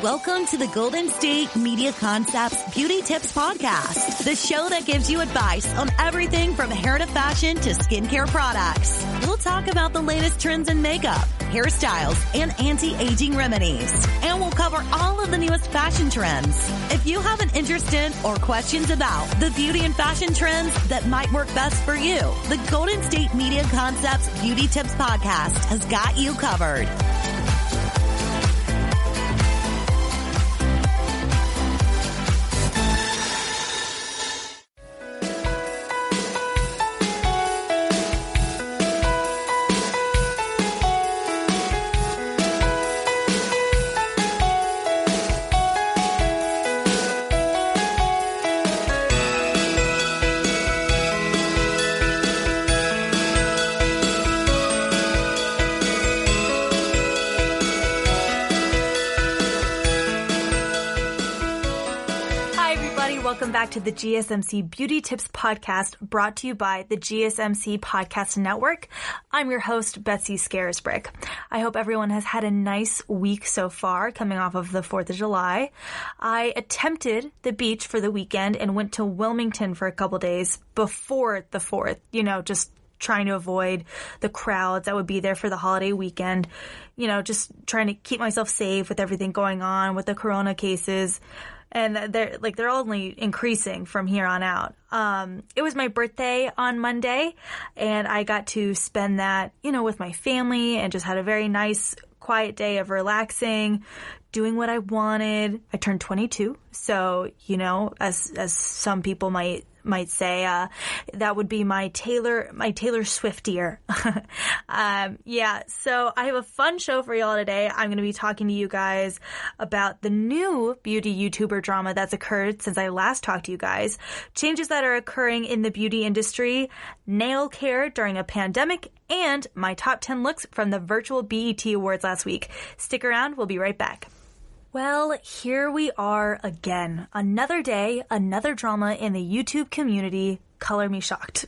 Welcome to the Golden State Media Concepts Beauty Tips Podcast, the show that gives you advice on everything from hair to fashion to skincare products. We'll talk about the latest trends in makeup, hairstyles, and anti-aging remedies. And we'll cover all of the newest fashion trends. If you have an interest in or questions about the beauty and fashion trends that might work best for you, the Golden State Media Concepts Beauty Tips Podcast has got you covered. Welcome back to the GSMC Beauty Tips Podcast, brought to you by the GSMC Podcast Network. I'm your host, Betsy Scarisbrick. I hope everyone has had a nice week so far, coming off of the 4th of July. I attempted the beach for the weekend and went to Wilmington for a couple days before the 4th, just trying to avoid the crowds that would be there for the holiday weekend, just trying to keep myself safe with everything going on with the corona cases. And they're only increasing from here on out. It was my birthday on Monday, and I got to spend that, with my family and just had a very nice, quiet day of relaxing, doing what I wanted. I turned 22. So, as some people might say, that would be my Taylor Swift year. So I have a fun show for y'all today. I'm going to be talking to you guys about the new beauty YouTuber drama that's occurred since I last talked to you guys, changes that are occurring in the beauty industry, nail care during a pandemic, and my top 10 looks from the virtual BET Awards last week. Stick around. We'll be right back. Well, here we are again. Another day, another drama in the YouTube community. Color me shocked.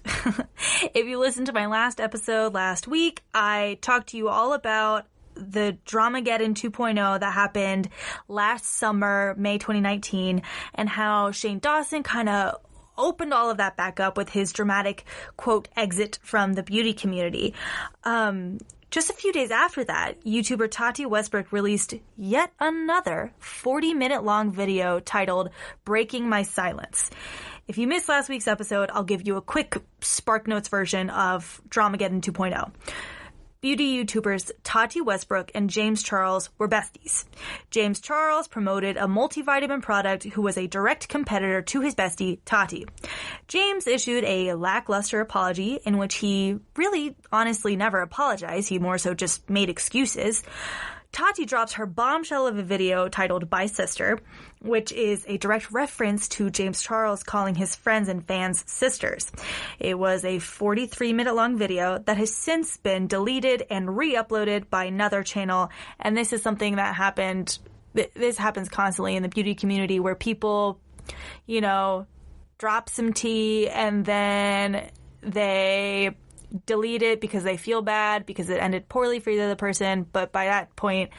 If you listened to my last episode last week, I talked to you all about the Dramageddon 2.0 that happened last summer, May 2019, and how Shane Dawson kind of opened all of that back up with his dramatic, quote, exit from the beauty community. Just a few days after that, YouTuber Tati Westbrook released yet another 40-minute long video titled Breaking My Silence. If you missed last week's episode, I'll give you a quick SparkNotes version of Dramageddon 2.0. Beauty YouTubers Tati Westbrook and James Charles were besties. James Charles promoted a multivitamin product who was a direct competitor to his bestie, Tati. James issued a lackluster apology in which he really, honestly, never apologized. He more so just made excuses. Tati drops her bombshell of a video titled By Sister, which is a direct reference to James Charles calling his friends and fans sisters. It was a 43-minute long video that has since been deleted and re-uploaded by another channel, and this is something that this happens constantly in the beauty community where people, drop some tea and then they delete it because they feel bad because it ended poorly for the other person, but by that point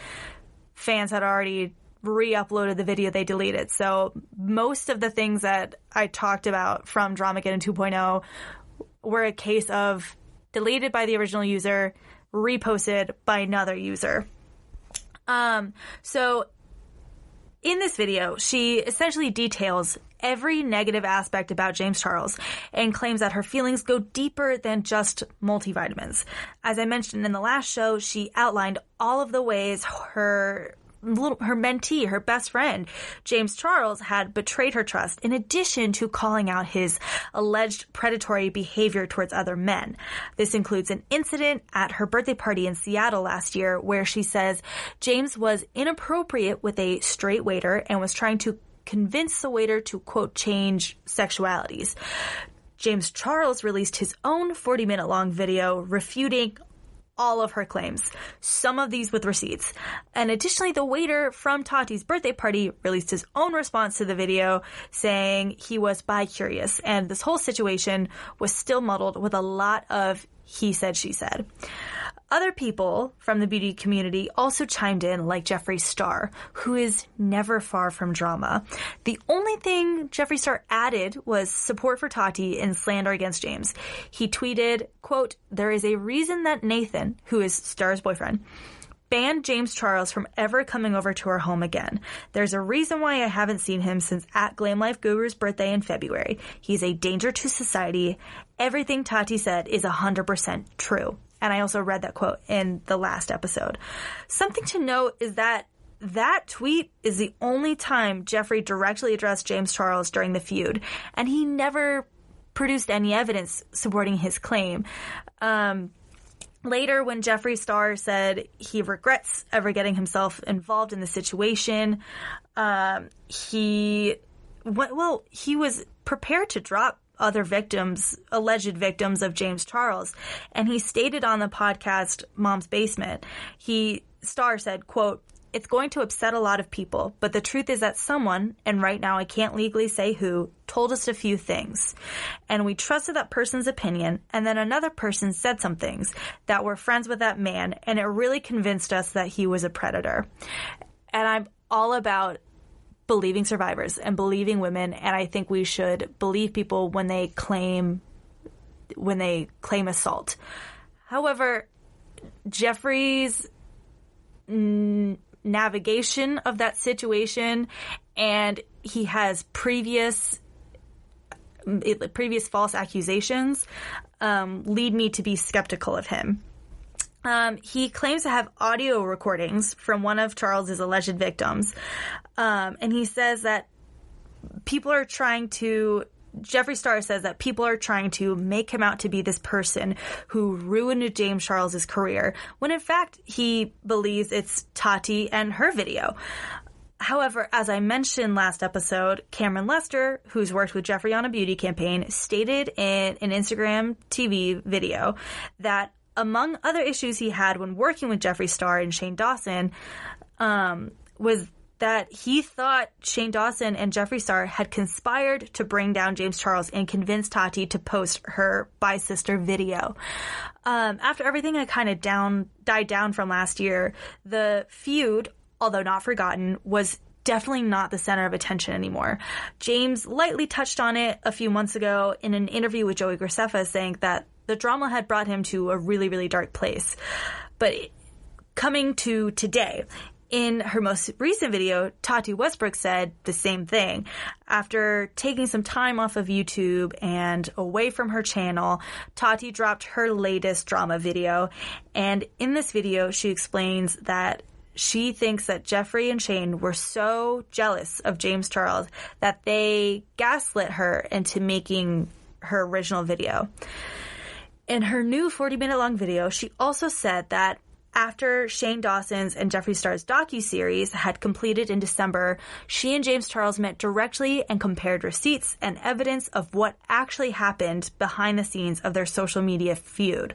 fans had already re-uploaded the video they deleted. So most of the things that I talked about from Dramageddon 2.0 were a case of deleted by the original user, reposted by another user. So in this video, she essentially details every negative aspect about James Charles and claims that her feelings go deeper than just multivitamins. As I mentioned in the last show, she outlined all of the ways her mentee, her best friend, James Charles, had betrayed her trust, in addition to calling out his alleged predatory behavior towards other men. This includes an incident at her birthday party in Seattle last year where she says James was inappropriate with a straight waiter and was trying to convince the waiter to, quote, change sexualities. James Charles released his own 40-minute long video refuting all of her claims, some of these with receipts. And additionally, the waiter from Tati's birthday party released his own response to the video saying he was bi-curious, and this whole situation was still muddled with a lot of he said, she said. Other people from the beauty community also chimed in, like Jeffree Star, who is never far from drama. The only thing Jeffree Star added was support for Tati and slander against James. He tweeted, quote, "There is a reason that Nathan, who is Star's boyfriend, banned James Charles from ever coming over to our home again. There's a reason why I haven't seen him since at Glam Life Guru's birthday in February. He's a danger to society. Everything Tati said is 100% true." And I also read that quote in the last episode. Something to note is that tweet is the only time Jeffree directly addressed James Charles during the feud, and he never produced any evidence supporting his claim. Later, when Jeffree Star said he regrets ever getting himself involved in the situation, he was prepared to drop other victims, alleged victims of James Charles, and he stated on the podcast Mom's Basement, Star said, quote, "It's going to upset a lot of people, but the truth is that someone, and right now I can't legally say who, told us a few things. And we trusted that person's opinion, and then another person said some things that were friends with that man, and it really convinced us that he was a predator." And I'm all about believing survivors and believing women, and I think we should believe people when they claim assault. However, Jeffree's navigation of that situation, and he has previous false accusations, lead me to be skeptical of him. He claims to have audio recordings from one of Charles's alleged victims, and he says that Jeffree Star says that people are trying to make him out to be this person who ruined James Charles's career, when in fact he believes it's Tati and her video. However, as I mentioned last episode, Cameron Lester, who's worked with Jeffree on a beauty campaign, stated in an Instagram TV video that among other issues he had when working with Jeffree Star and Shane Dawson, was that he thought Shane Dawson and Jeffree Star had conspired to bring down James Charles and convince Tati to post her Bye Sister video. After everything had kind of died down from last year, the feud, although not forgotten, was definitely not the center of attention anymore. James lightly touched on it a few months ago in an interview with Joey Graceffa, saying that the drama had brought him to a really, really dark place. But coming to today, in her most recent video, Tati Westbrook said the same thing. After taking some time off of YouTube and away from her channel, Tati dropped her latest drama video. And in this video, she explains that she thinks that Jeffree and Shane were so jealous of James Charles that they gaslit her into making her original video. In her new 40-minute long video, she also said that after Shane Dawson's and Jeffree Star's docuseries had completed in December, she and James Charles met directly and compared receipts and evidence of what actually happened behind the scenes of their social media feud.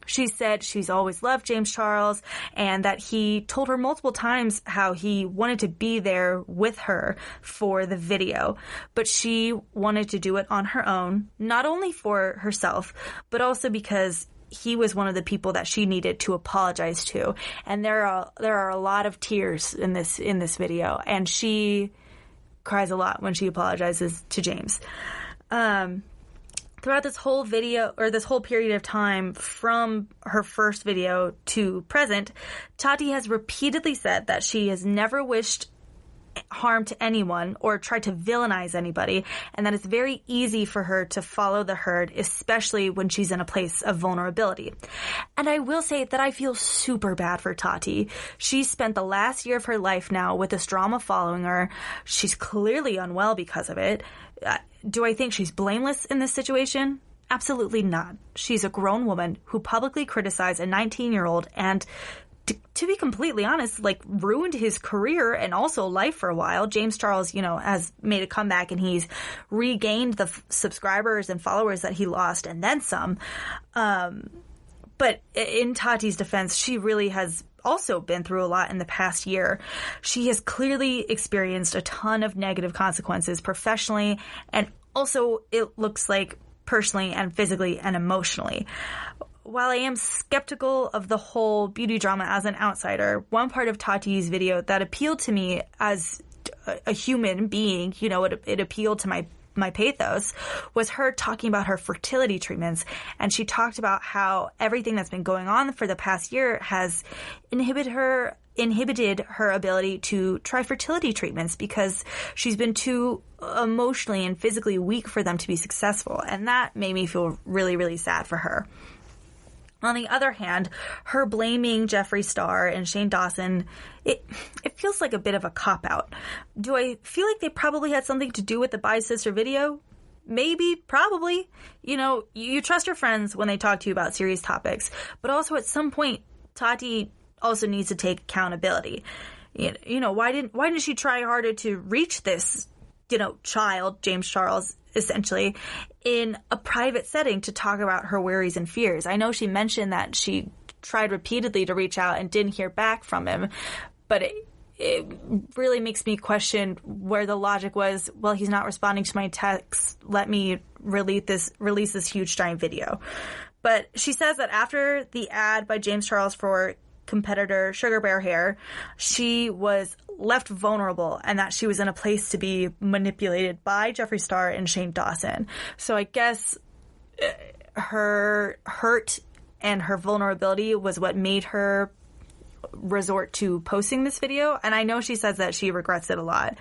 She said she's always loved James Charles and that he told her multiple times how he wanted to be there with her for the video, but she wanted to do it on her own, not only for herself, but also because he was one of the people that she needed to apologize to. And there are a lot of tears in this video, and she cries a lot when she apologizes to James. Throughout this whole video, or this whole period of time from her first video to present, Tati has repeatedly said that she has never wished harm to anyone or tried to villainize anybody, and that it's very easy for her to follow the herd, especially when she's in a place of vulnerability. And I will say that I feel super bad for Tati. She spent the last year of her life now with this drama following her. She's clearly unwell because of it. Do I think she's blameless in this situation? Absolutely not. She's a grown woman who publicly criticized a 19-year-old and, to be completely honest, ruined his career and also life for a while. James Charles, has made a comeback and he's regained the subscribers and followers that he lost and then some. But in Tati's defense, she really has also been through a lot in the past year. She has clearly experienced a ton of negative consequences professionally, and also it looks like personally and physically and emotionally. while I am skeptical of the whole beauty drama as an outsider, one part of Tati's video that appealed to me as a human being, you know, it appealed to my pathos, was her talking about her fertility treatments. And she talked about how everything that's been going on for the past year has inhibited her ability to try fertility treatments because she's been too emotionally and physically weak for them to be successful. And that made me feel really, really sad for her. On the other hand, her blaming Jeffree Star and Shane Dawson, it feels like a bit of a cop-out. Do I feel like they probably had something to do with the Bye Sister video? Maybe, probably. You know, you trust your friends when they talk to you about serious topics. But also at some point, Tati also needs to take accountability. You know, why didn't she try harder to reach this, you know, child, James Charles, essentially, in a private setting to talk about her worries and fears? I know she mentioned that she tried repeatedly to reach out and didn't hear back from him, but it really makes me question where the logic was, well, he's not responding to my texts, let me release this huge giant video. But she says that after the ad by James Charles for competitor Sugar Bear Hair, she was left vulnerable and that she was in a place to be manipulated by Jeffree Star and Shane Dawson. So I guess her hurt and her vulnerability was what made her resort to posting this video. And I know she says that she regrets it a lot,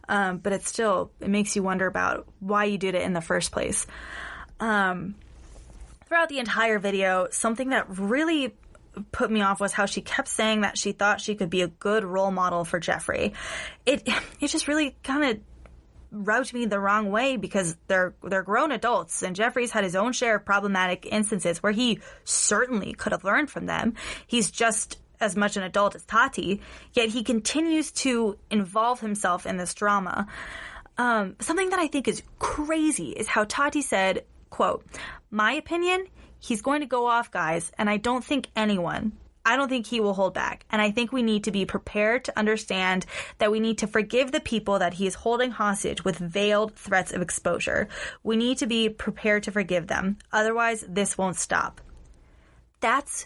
but it makes you wonder about why you did it in the first place. Throughout the entire video, something that really put me off was how she kept saying that she thought she could be a good role model for Jeffree. It just really kind of rubbed me the wrong way because they're grown adults and Jeffree's had his own share of problematic instances where he certainly could have learned from them. He's just as much an adult as Tati, yet he continues to involve himself in this drama. Something that I think is crazy is how Tati said, quote, "My opinion, he's going to go off, guys, and I don't think he will hold back. And I think we need to be prepared to understand that we need to forgive the people that he is holding hostage with veiled threats of exposure. We need to be prepared to forgive them. Otherwise, this won't stop." That's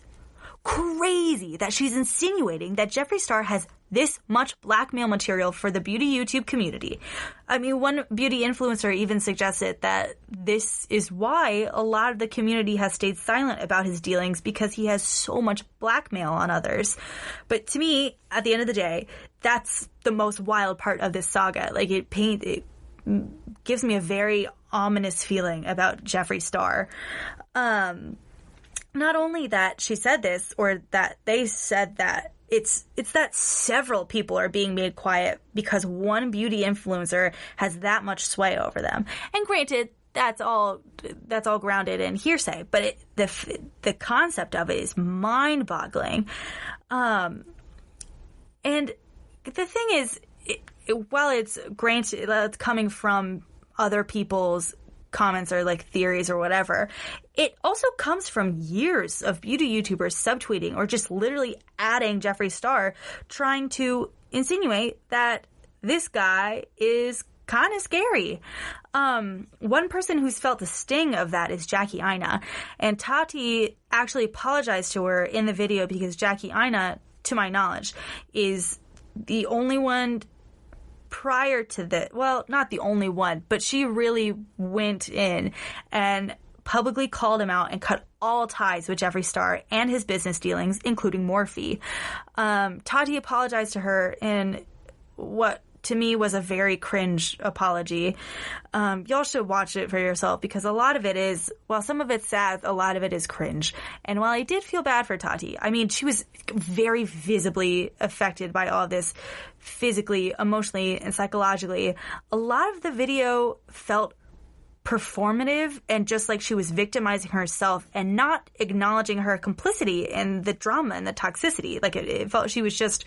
crazy that she's insinuating that Jeffree Star has this much blackmail material for the beauty YouTube community. I mean, one beauty influencer even suggested that this is why a lot of the community has stayed silent about his dealings because he has so much blackmail on others. But to me, at the end of the day, that's the most wild part of this saga. Like, it gives me a very ominous feeling about Jeffree Star. Not only that she said this, or that they said that, it's that several people are being made quiet because one beauty influencer has that much sway over them. And granted, that's all grounded in hearsay, but the concept of it is mind-boggling. And the thing is, while it's granted, it's coming from other people's comments or like theories or whatever, it also comes from years of beauty YouTubers subtweeting or just literally adding Jeffree Star, trying to insinuate that this guy is kind of scary. One person who's felt the sting of that is Jackie Aina, and Tati actually apologized to her in the video because Jackie Aina, to my knowledge, is the only one prior to this, well, not the only one, but she really went in and publicly called him out and cut all ties with Jeffree Star and his business dealings, including Morphe. Tati apologized to her in what to me was a very cringe apology. Y'all should watch it for yourself because a lot of it is, while some of it's sad, a lot of it is cringe. And while I did feel bad for Tati, I mean, she was very visibly affected by all this physically, emotionally, and psychologically. A lot of the video felt performative and just like she was victimizing herself and not acknowledging her complicity in the drama and the toxicity. Like it felt she was just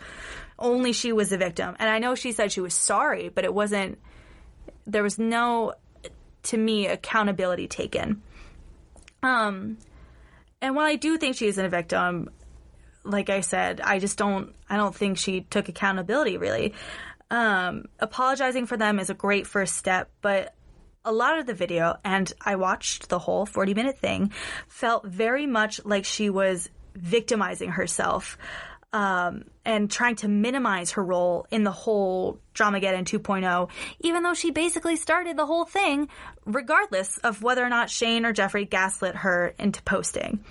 only she was a victim. And I know she said she was sorry, but there was no, to me, accountability taken. And while I do think she's a victim, like I said, I don't think she took accountability really. Apologizing for them is a great first step, but a lot of the video, and I watched the whole 40-minute thing, felt very much like she was victimizing herself and trying to minimize her role in the whole Dramageddon 2.0, even though she basically started the whole thing, regardless of whether or not Shane or Jeffree gaslit her into posting.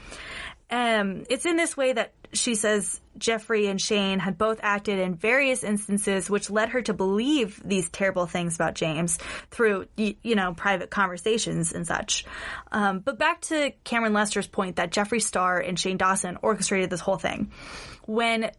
It's in this way that she says Jeffree and Shane had both acted in various instances which led her to believe these terrible things about James through, private conversations and such. But back to Cameron Lester's point that Jeffree Star and Shane Dawson orchestrated this whole thing. When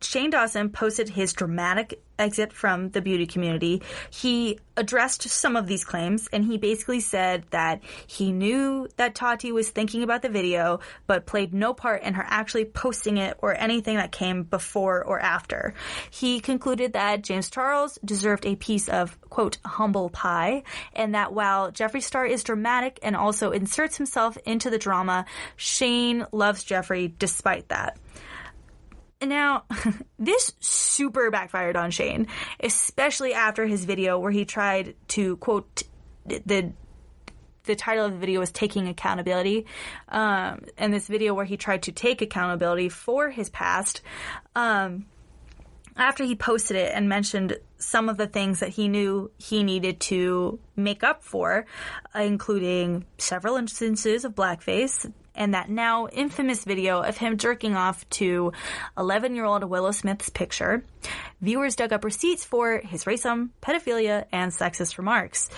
Shane Dawson posted his dramatic exit from the beauty community, he addressed some of these claims, and he basically said that he knew that Tati was thinking about the video, but played no part in her actually posting it or anything that came before or after. He concluded that James Charles deserved a piece of, quote, humble pie, and that while Jeffree Star is dramatic and also inserts himself into the drama, Shane loves Jeffree despite that. Now, this super backfired on Shane, especially after his video where he tried to, quote, the title of the video was Taking Accountability, and this video where he tried to take accountability for his past, after he posted it and mentioned some of the things that he knew he needed to make up for, including several instances of blackface, and that now infamous video of him jerking off to 11-year-old Willow Smith's picture. Viewers dug up receipts for his racism, pedophilia, and sexist remarks.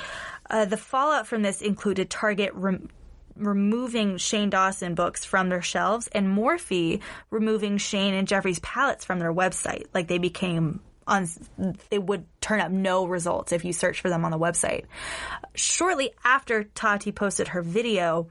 The fallout from this included Target removing Shane Dawson books from their shelves and Morphe removing Shane and Jeffree's palettes from their website. Like, they became they would turn up no results if you search for them on the website. Shortly after Tati posted her video,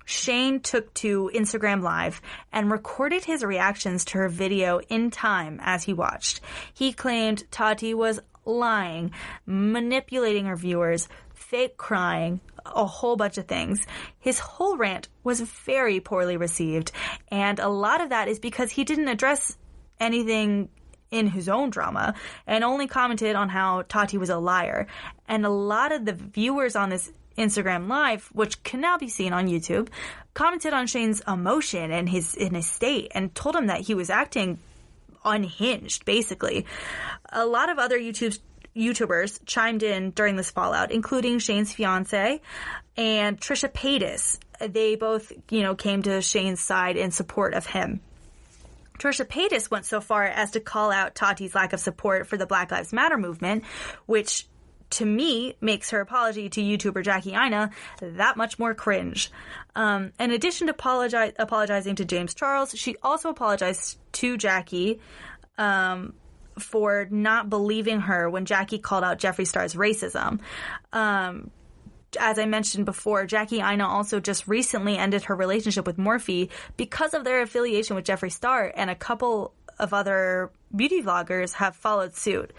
Shane took to Instagram Live and recorded his reactions to her video in time as he watched. He claimed Tati was lying, manipulating her viewers, fake crying, a whole bunch of things. His whole rant was very poorly received, and a lot of that is because he didn't address anything in his own drama and only commented on how Tati was a liar. And a lot of the viewers on this Instagram Live, which can now be seen on YouTube, commented on Shane's emotion and his state and told him that he was acting unhinged, basically. A lot of other YouTubers chimed in during this fallout, including Shane's fiance and Trisha Paytas. They both, came to Shane's side in support of him. Trisha Paytas went so far as to call out Tati's lack of support for the Black Lives Matter movement, which to me makes her apology to YouTuber Jackie Aina that much more cringe. In addition to apologizing to James Charles, she also apologized to Jackie for not believing her when Jackie called out Jeffree Star's racism. As I mentioned before, Jackie Aina also just recently ended her relationship with Morphe because of their affiliation with Jeffree Star, and a couple of other beauty vloggers have followed suit.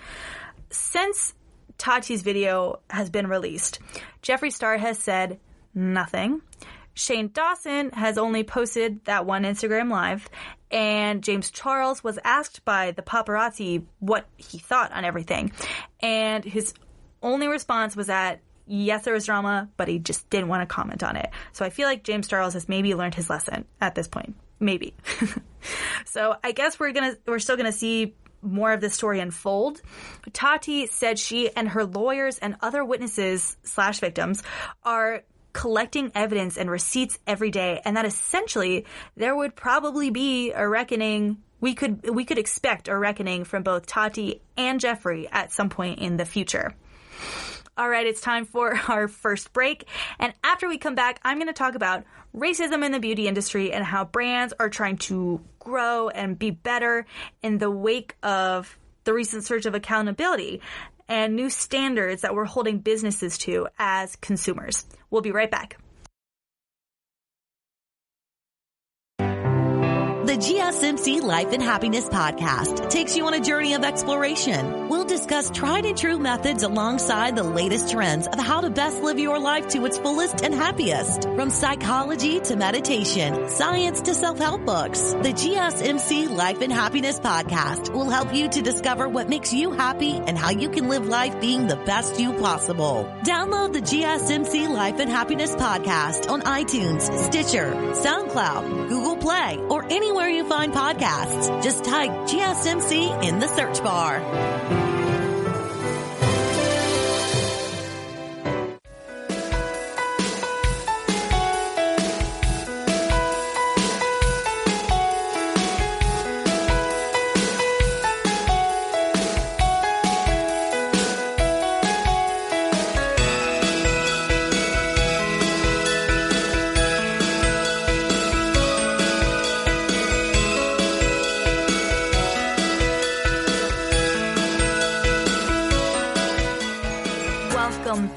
Since Tati's video has been released, Jeffree Star has said nothing. Shane Dawson has only posted that one Instagram Live, and James Charles was asked by the paparazzi what he thought on everything, and his only response was that yes, there was drama, but he just didn't want to comment on it. So I feel like James Charles has maybe learned his lesson at this point. Maybe. So I guess we're still gonna see more of this story unfold. Tati said she and her lawyers and other witnesses / victims are collecting evidence and receipts every day, and that essentially there would probably be a reckoning. We could expect a reckoning from both Tati and Jeffree at some point in the future. All right, it's time for our first break. And after we come back, I'm going to talk about racism in the beauty industry and how brands are trying to grow and be better in the wake of the recent surge of accountability and new standards that we're holding businesses to as consumers. We'll be right back. The GSMC Life and Happiness podcast takes you on a journey of exploration. We'll discuss tried and true methods alongside the latest trends of how to best live your life to its fullest and happiest. From psychology to meditation, science to self-help books, the GSMC Life and Happiness podcast will help you to discover what makes you happy and how you can live life being the best you possible. Download the GSMC Life and Happiness podcast on iTunes, Stitcher, SoundCloud, Google Play, or anywhere you find podcasts. Just type GSMC in the search bar.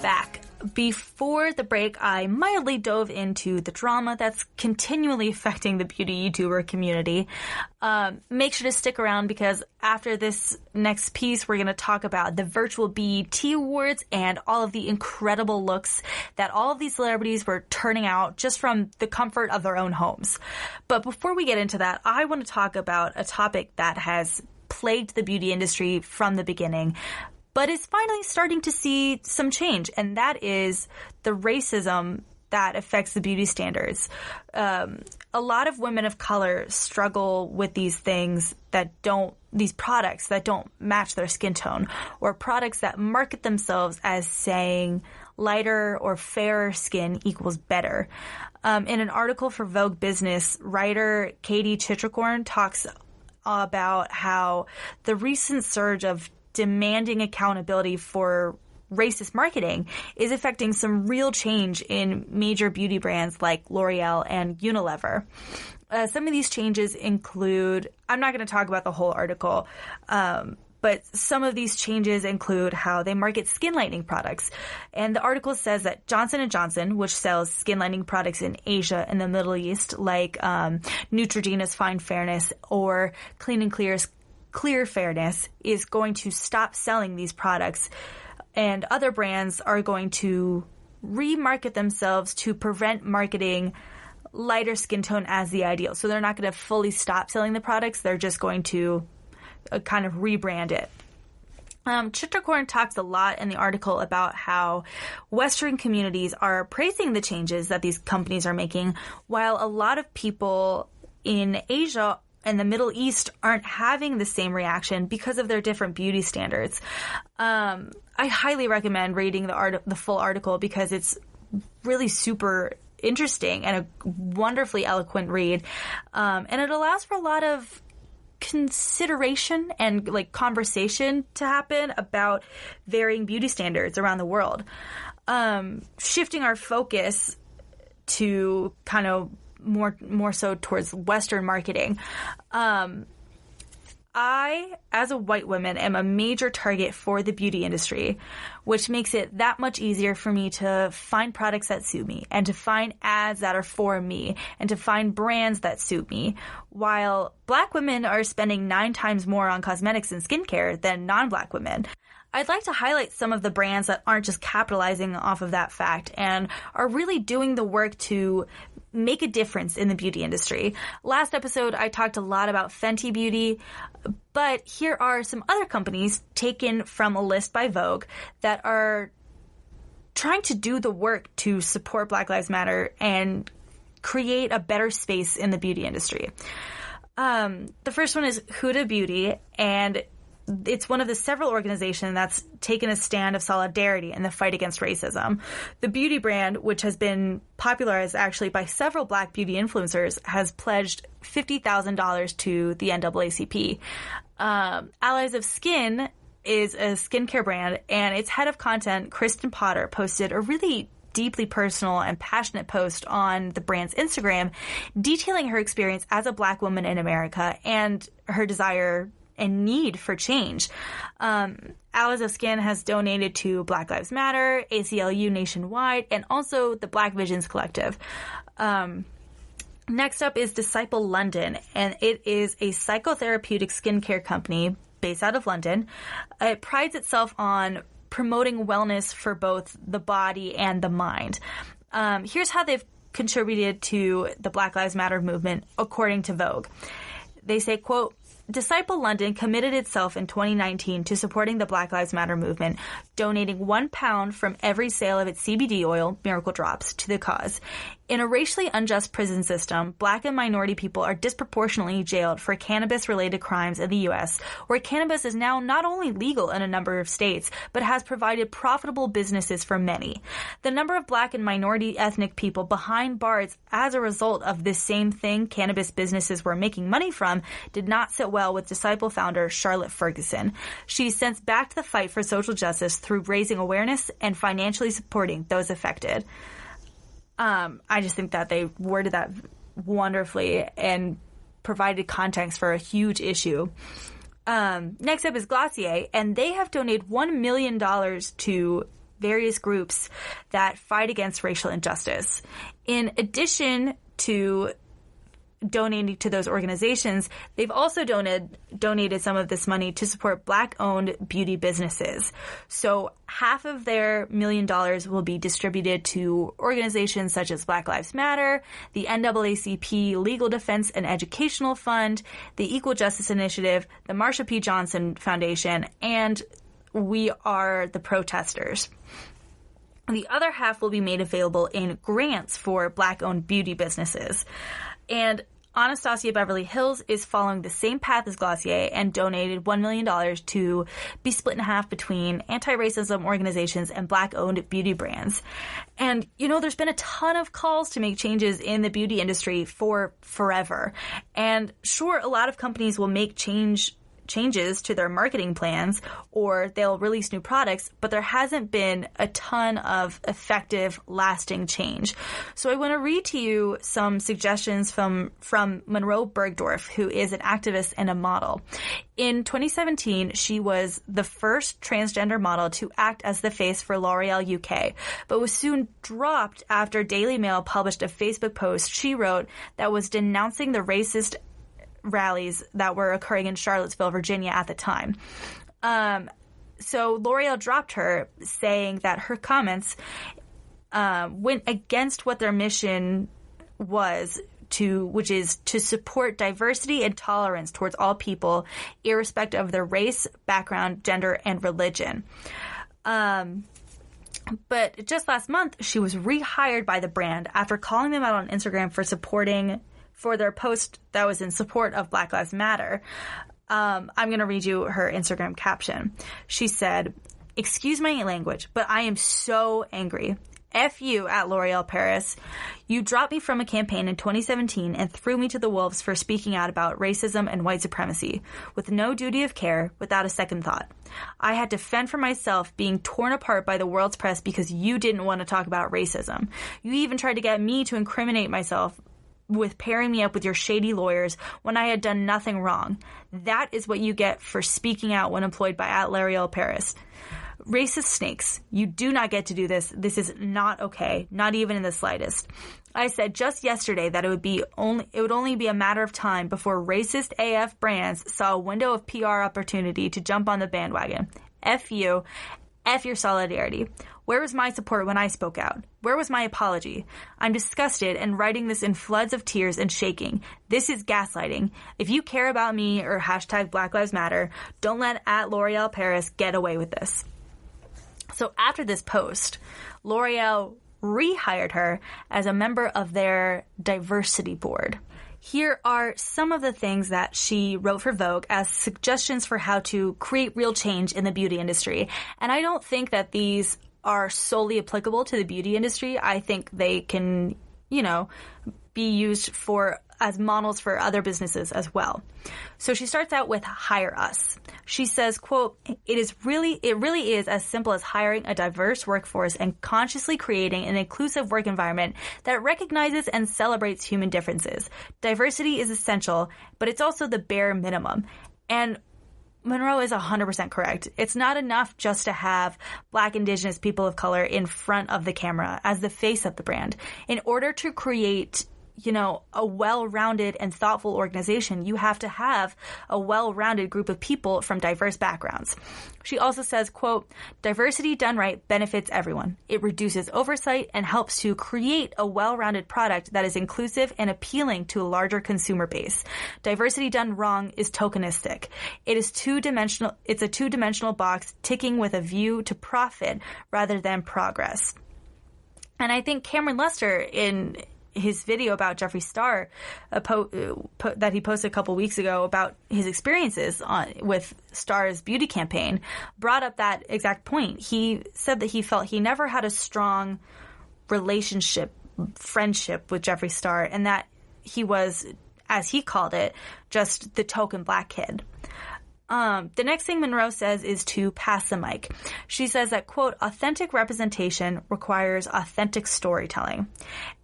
Back. Before the break, I mildly dove into the drama that's continually affecting the beauty YouTuber community. Make sure to stick around because after this next piece, we're going to talk about the virtual BET Awards and all of the incredible looks that all of these celebrities were turning out just from the comfort of their own homes. But before we get into that, I want to talk about a topic that has plagued the beauty industry from the beginning, but is finally starting to see some change, and that is the racism that affects the beauty standards. A lot of women of color struggle with these things these products that don't match their skin tone, or products that market themselves as saying lighter or fairer skin equals better. In an article for Vogue Business, writer Katie Chitricorn talks about how the recent surge of demanding accountability for racist marketing is affecting some real change in major beauty brands like L'Oreal and Unilever. Some of these changes include, I'm not going to talk about the whole article, but some of these changes include how they market skin lightening products. And the article says that Johnson & Johnson, which sells skin lightening products in Asia and the Middle East, like Neutrogena's Fine Fairness or Clean & Clear's Clear Fairness, is going to stop selling these products, and other brands are going to remarket themselves to prevent marketing lighter skin tone as the ideal. So they're not going to fully stop selling the products. They're just going to kind of rebrand it. Chitrakorn talks a lot in the article about how Western communities are praising the changes that these companies are making, while a lot of people in Asia and the Middle East aren't having the same reaction because of their different beauty standards. I highly recommend reading the full article because it's really super interesting and a wonderfully eloquent read. And it allows for a lot of consideration and conversation to happen about varying beauty standards around the world. Shifting our focus to kind of more so towards Western marketing. I, as a white woman, am a major target for the beauty industry, which makes it that much easier for me to find products that suit me and to find ads that are for me and to find brands that suit me, while Black women are spending 9 times more on cosmetics and skincare than non-Black women. I'd like to highlight some of the brands that aren't just capitalizing off of that fact and are really doing the work to make a difference in the beauty industry. Last episode, I talked a lot about Fenty Beauty, but here are some other companies taken from a list by Vogue that are trying to do the work to support Black Lives Matter and create a better space in the beauty industry. The first one is Huda Beauty, and it's one of the several organizations that's taken a stand of solidarity in the fight against racism. The beauty brand, which has been popularized actually by several Black beauty influencers, has pledged $50,000 to the NAACP. Allies of Skin is a skincare brand, and its head of content, Kristen Potter, posted a really deeply personal and passionate post on the brand's Instagram detailing her experience as a Black woman in America and her desire and need for change. Allies of Skin has donated to Black Lives Matter, ACLU nationwide, and also the Black Visions Collective. Next up is Disciple London, and it is a psychotherapeutic skincare company based out of London. It prides itself on promoting wellness for both the body and the mind. Here's how they've contributed to the Black Lives Matter movement, according to Vogue. They say, quote, Disciple London committed itself in 2019 to supporting the Black Lives Matter movement, donating £1 from every sale of its CBD oil, Miracle Drops, to the cause. In a racially unjust prison system, Black and minority people are disproportionately jailed for cannabis-related crimes in the U.S., where cannabis is now not only legal in a number of states, but has provided profitable businesses for many. The number of Black and minority ethnic people behind bars as a result of this same thing cannabis businesses were making money from did not sit well with Disciple founder Charlotte Ferguson. She's since backed the fight for social justice through raising awareness and financially supporting those affected. I just think that they worded that wonderfully and provided context for a huge issue. Next up is Glossier, and they have donated $1 million to various groups that fight against racial injustice. In addition to donating to those organizations, they've also donated some of this money to support Black-owned beauty businesses. So half of their $1 million will be distributed to organizations such as Black Lives Matter, the NAACP Legal Defense and Educational Fund, the Equal Justice Initiative, the Marsha P. Johnson Foundation, and We Are the Protesters. The other half will be made available in grants for Black-owned beauty businesses. And Anastasia Beverly Hills is following the same path as Glossier and donated $1 million to be split in half between anti-racism organizations and Black-owned beauty brands. And, you know, there's been a ton of calls to make changes in the beauty industry for forever. And sure, a lot of companies will make changes to their marketing plans or they'll release new products, but there hasn't been a ton of effective, lasting change. So I want to read to you some suggestions from Monroe Bergdorf, who is an activist and a model. In 2017, she was the first transgender model to act as the face for L'Oreal UK, but was soon dropped after Daily Mail published a Facebook post she wrote that was denouncing the racist rallies that were occurring in Charlottesville, Virginia at the time. So L'Oreal dropped her, saying that her comments went against what their mission was, which is to support diversity and tolerance towards all people, irrespective of their race, background, gender, and religion. But just last month, she was rehired by the brand after calling them out on Instagram for their post that was in support of Black Lives Matter. I'm going to read you her Instagram caption. She said, "Excuse my language, but I am so angry. F you at L'Oreal Paris. You dropped me from a campaign in 2017 and threw me to the wolves for speaking out about racism and white supremacy, with no duty of care, without a second thought. I had to fend for myself being torn apart by the world's press because you didn't want to talk about racism. You even tried to get me to incriminate myself with pairing me up with your shady lawyers when I had done nothing wrong. That is what you get for speaking out when employed by at L'Oreal Paris. Racist snakes, you do not get to do this. This is not okay, not even in the slightest. I said just yesterday that it would only be a matter of time before racist AF brands saw a window of PR opportunity to jump on the bandwagon. F you, F your solidarity. Where was my support when I spoke out? Where was my apology? I'm disgusted and writing this in floods of tears and shaking. This is gaslighting. If you care about me or hashtag Black Lives Matter, don't let at L'Oreal Paris get away with this." So after this post, L'Oreal rehired her as a member of their diversity board. Here are some of the things that she wrote for Vogue as suggestions for how to create real change in the beauty industry. And I don't think that these are solely applicable to the beauty industry. I think they can, be used as models for other businesses as well. So she starts out with hire us. She says, quote, it really is as simple as hiring a diverse workforce and consciously creating an inclusive work environment that recognizes and celebrates human differences. Diversity is essential, but it's also the bare minimum. And Monroe is 100% correct. It's not enough just to have Black, Indigenous, people of color in front of the camera as the face of the brand. In order to create a well-rounded and thoughtful organization, you have to have a well-rounded group of people from diverse backgrounds. She also says, quote, diversity done right benefits everyone. It reduces oversight and helps to create a well-rounded product that is inclusive and appealing to a larger consumer base. Diversity done wrong is tokenistic. It's a two-dimensional box ticking with a view to profit rather than progress. And I think Cameron Lester, in his video about Jeffree Star that he posted a couple weeks ago about his experiences with Star's beauty campaign, brought up that exact point. He said that he felt he never had a strong friendship with Jeffree Star, and that he was, as he called it, just the token black kid. The next thing Monroe says is to pass the mic. She says that, quote, authentic representation requires authentic storytelling.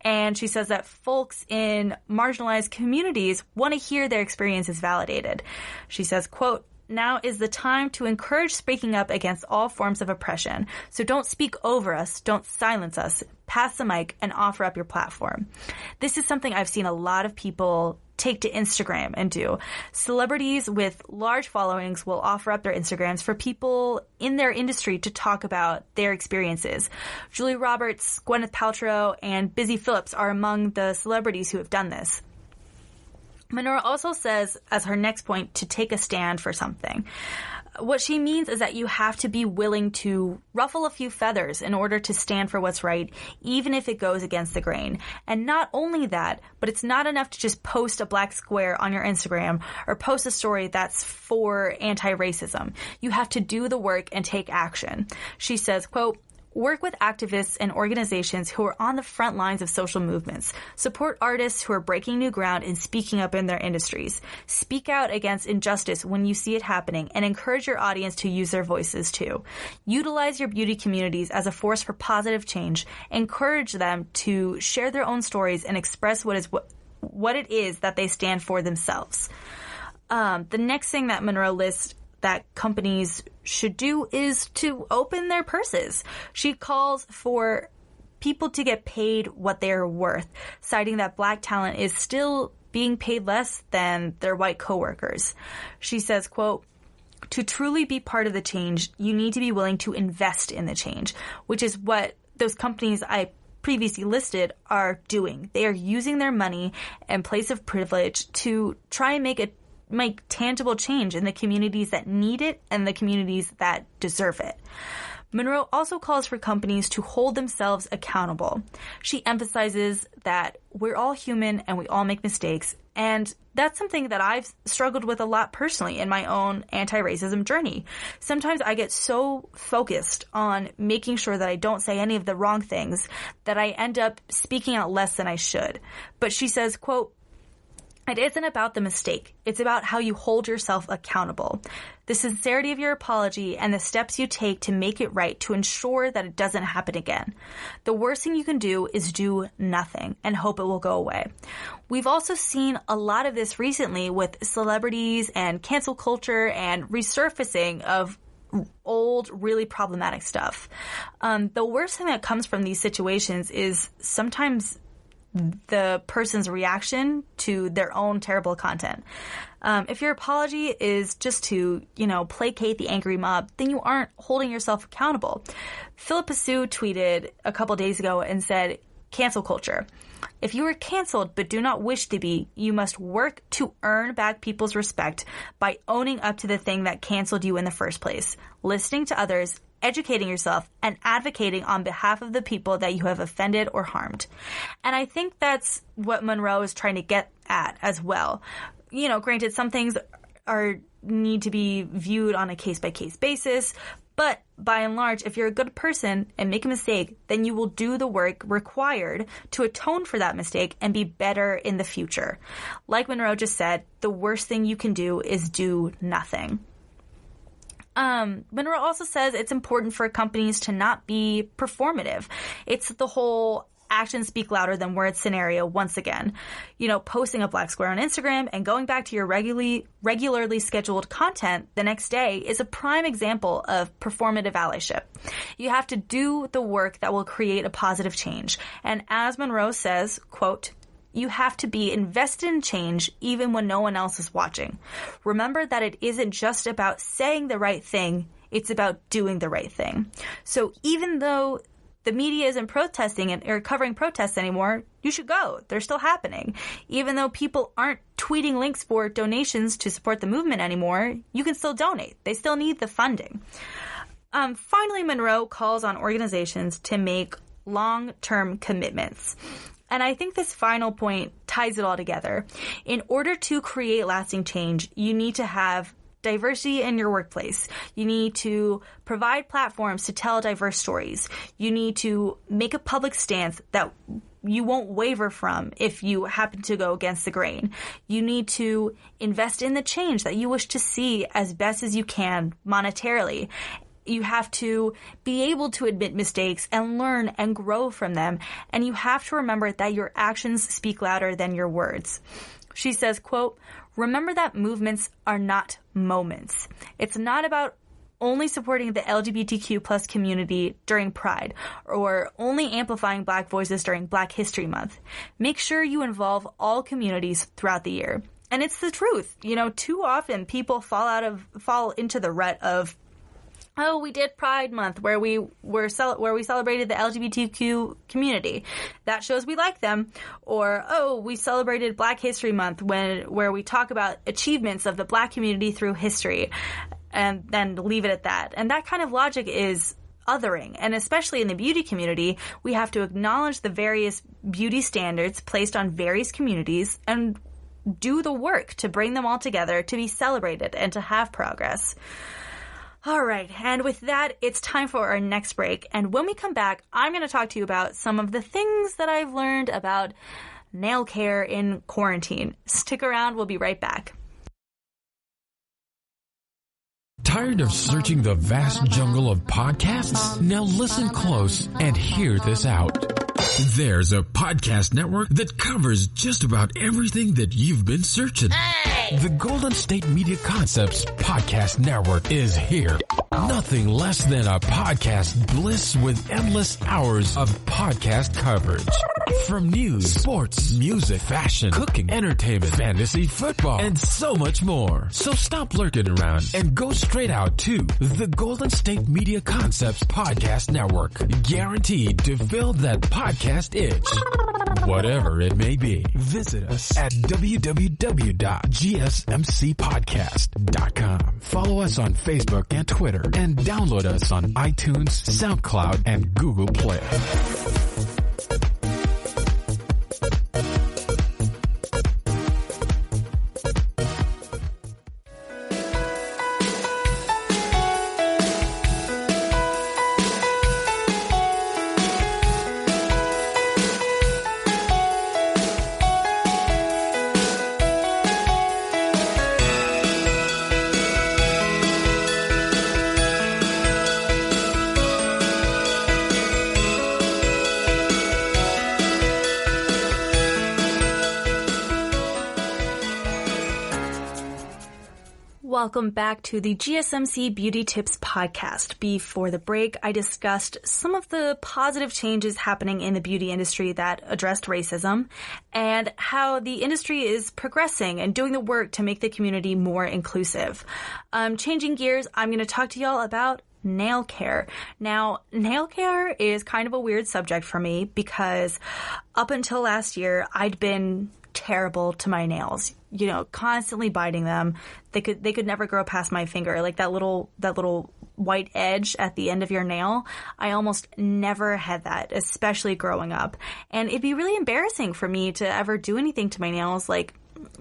And she says that folks in marginalized communities want to hear their experiences validated. She says, quote, now is the time to encourage speaking up against all forms of oppression. So don't speak over us, don't silence us, pass the mic, and offer up your platform. This is something I've seen a lot of people take to Instagram and do. Celebrities with large followings will offer up their Instagrams for people in their industry to talk about their experiences. Julia Roberts, Gwyneth Paltrow, and Busy Phillips are among the celebrities who have done this. Monroe also says, as her next point, to take a stand for something. What she means is that you have to be willing to ruffle a few feathers in order to stand for what's right, even if it goes against the grain. And not only that, but it's not enough to just post a black square on your Instagram or post a story that's for anti-racism. You have to do the work and take action. She says, quote, work with activists and organizations who are on the front lines of social movements. Support artists who are breaking new ground and speaking up in their industries. Speak out against injustice when you see it happening and encourage your audience to use their voices too. Utilize your beauty communities as a force for positive change. Encourage them to share their own stories and express what it is that they stand for themselves. The next thing that Monroe lists that companies should do is to open their purses. She calls for people to get paid what they are worth, citing that black talent is still being paid less than their white coworkers. She says, quote, to truly be part of the change, you need to be willing to invest in the change, which is what those companies I previously listed are doing. They are using their money and place of privilege to try and make tangible change in the communities that need it and the communities that deserve it. Monroe also calls for companies to hold themselves accountable. She emphasizes that we're all human and we all make mistakes, and that's something that I've struggled with a lot personally in my own anti-racism journey. Sometimes I get so focused on making sure that I don't say any of the wrong things that I end up speaking out less than I should. But she says, quote, it isn't about the mistake. It's about how you hold yourself accountable. The sincerity of your apology and the steps you take to make it right to ensure that it doesn't happen again. The worst thing you can do is do nothing and hope it will go away. We've also seen a lot of this recently with celebrities and cancel culture and resurfacing of old, really problematic stuff. The worst thing that comes from these situations is sometimes the person's reaction to their own terrible content. If your apology is just to, placate the angry mob, then you aren't holding yourself accountable. Philippa Sue tweeted a couple days ago and said, cancel culture. If you are canceled but do not wish to be, you must work to earn back people's respect by owning up to the thing that canceled you in the first place, listening to others, educating yourself, and advocating on behalf of the people that you have offended or harmed. And I think that's what Monroe is trying to get at as well. Granted, some things need to be viewed on a case-by-case basis, but by and large, if you're a good person and make a mistake, then you will do the work required to atone for that mistake and be better in the future. Like Monroe just said, the worst thing you can do is do nothing. Monroe also says it's important for companies to not be performative. It's the whole actions speak louder than words scenario once again. Posting a black square on Instagram and going back to your regularly scheduled content the next day is a prime example of performative allyship. You have to do the work that will create a positive change. And as Monroe says, quote, You have to be invested in change even when no one else is watching. Remember that it isn't just about saying the right thing, it's about doing the right thing. So even though the media isn't protesting or covering protests anymore, you should go. They're still happening. Even though people aren't tweeting links for donations to support the movement anymore, you can still donate. They still need the funding. Finally, Monroe calls on organizations to make long-term commitments. And I think this final point ties it all together. In order to create lasting change, you need to have diversity in your workplace. You need to provide platforms to tell diverse stories. You need to make a public stance that you won't waver from if you happen to go against the grain. You need to invest in the change that you wish to see as best as you can monetarily. You have to be able to admit mistakes and learn and grow from them. And you have to remember that your actions speak louder than your words. She says, quote, "Remember that movements are not moments. It's not about only supporting the LGBTQ plus community during Pride or only amplifying Black voices during Black History Month. Make sure you involve all communities throughout the year." And it's the truth. You know, too often people fall into the rut of, oh, we did Pride Month where we celebrated the LGBTQ community. That shows we like them. Or, oh, we celebrated Black History Month where we talk about achievements of the Black community through history, and then leave it at that. And that kind of logic is othering. And especially in the beauty community, we have to acknowledge the various beauty standards placed on various communities and do the work to bring them all together to be celebrated and to have progress. All right, and with that, it's time for our next break. And when we come back, I'm going to talk to you about some of the things that I've learned about nail care in quarantine. Stick around, we'll be right back. Tired of searching the vast jungle of podcasts? Now listen close and hear this out. There's a podcast network that covers just about everything that you've been searching. Hey! The Golden State Media Concepts Podcast Network is here. Nothing less than a podcast bliss with endless hours of podcast coverage. From news, sports, music, fashion, cooking, entertainment, fantasy, football, and so much more. So stop lurking around and go straight out to the Golden State Media Concepts Podcast Network. Guaranteed to fill that podcast itch. Whatever it may be. Visit us at www.gsmcpodcast.com. Follow us on Facebook and Twitter, and download us on iTunes, SoundCloud, and Google Play. Welcome back to the GSMC Beauty Tips podcast. Before the break, I discussed some of the positive changes happening in the beauty industry that addressed racism and how the industry is progressing and doing the work to make the community more inclusive. Changing gears, I'm going to talk to y'all about nail care. Now, nail care is kind of a weird subject for me because up until last year, I'd been terrible to my nails, you know, constantly biting them. They could never grow past my finger, like that little white edge at the end of your nail. I almost never had that, especially growing up. And it'd be really embarrassing for me to ever do anything to my nails, like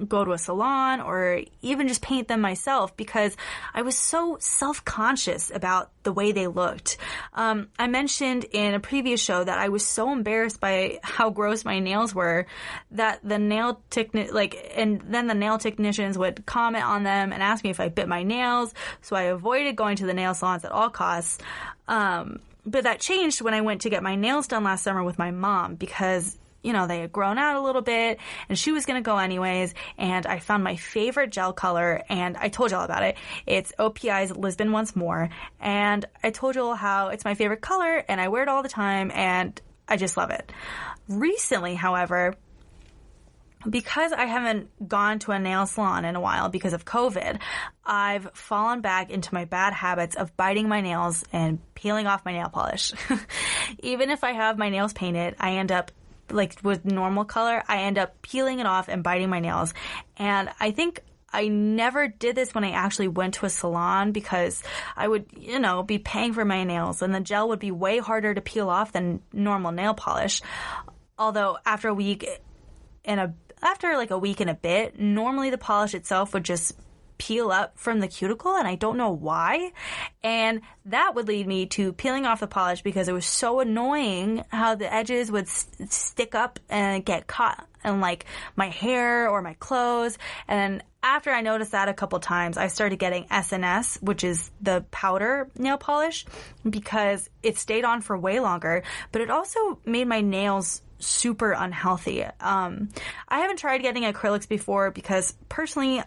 go to a salon or even just paint them myself, because I was so self-conscious about the way they looked. I mentioned in a previous show that I was so embarrassed by how gross my nails were that the nail technicians would comment on them and ask me if I bit my nails. So I avoided going to the nail salons at all costs. But that changed when I went to get my nails done last summer with my mom, because you know, they had grown out a little bit and she was going to go anyways. And I found my favorite gel color and I told y'all about it. It's OPI's Lisbon Once More. And I told y'all how it's my favorite color and I wear it all the time and I just love it. Recently, however, because I haven't gone to a nail salon in a while because of COVID, I've fallen back into my bad habits of biting my nails and peeling off my nail polish. Even if I have my nails painted, I end up, like with normal color, I end up peeling it off and biting my nails. And I think I never did this when I actually went to a salon because I would, be paying for my nails and the gel would be way harder to peel off than normal nail polish. Although after a week and a bit, normally the polish itself would just peel up from the cuticle, and I don't know why. And that would lead me to peeling off the polish because it was so annoying how the edges would stick up and get caught in like my hair or my clothes. And then after I noticed that a couple times, I started getting SNS, which is the powder nail polish, because it stayed on for way longer, but it also made my nails super unhealthy. I haven't tried getting acrylics before because personally,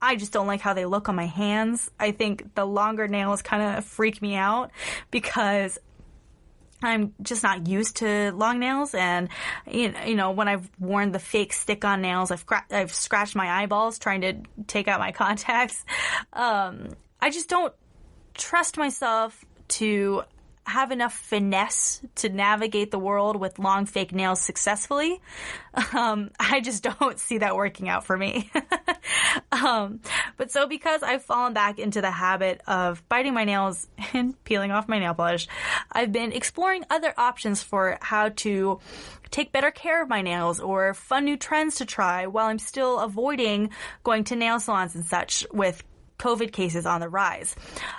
I just don't like how they look on my hands. I think the longer nails kind of freak me out because I'm just not used to long nails. And, when I've worn the fake stick-on nails, I've scratched my eyeballs trying to take out my contacts. I just don't trust myself to have enough finesse to navigate the world with long fake nails successfully. I just don't see that working out for me. But so because I've fallen back into the habit of biting my nails and peeling off my nail polish, I've been exploring other options for how to take better care of my nails or fun new trends to try while I'm still avoiding going to nail salons and such with COVID cases on the rise.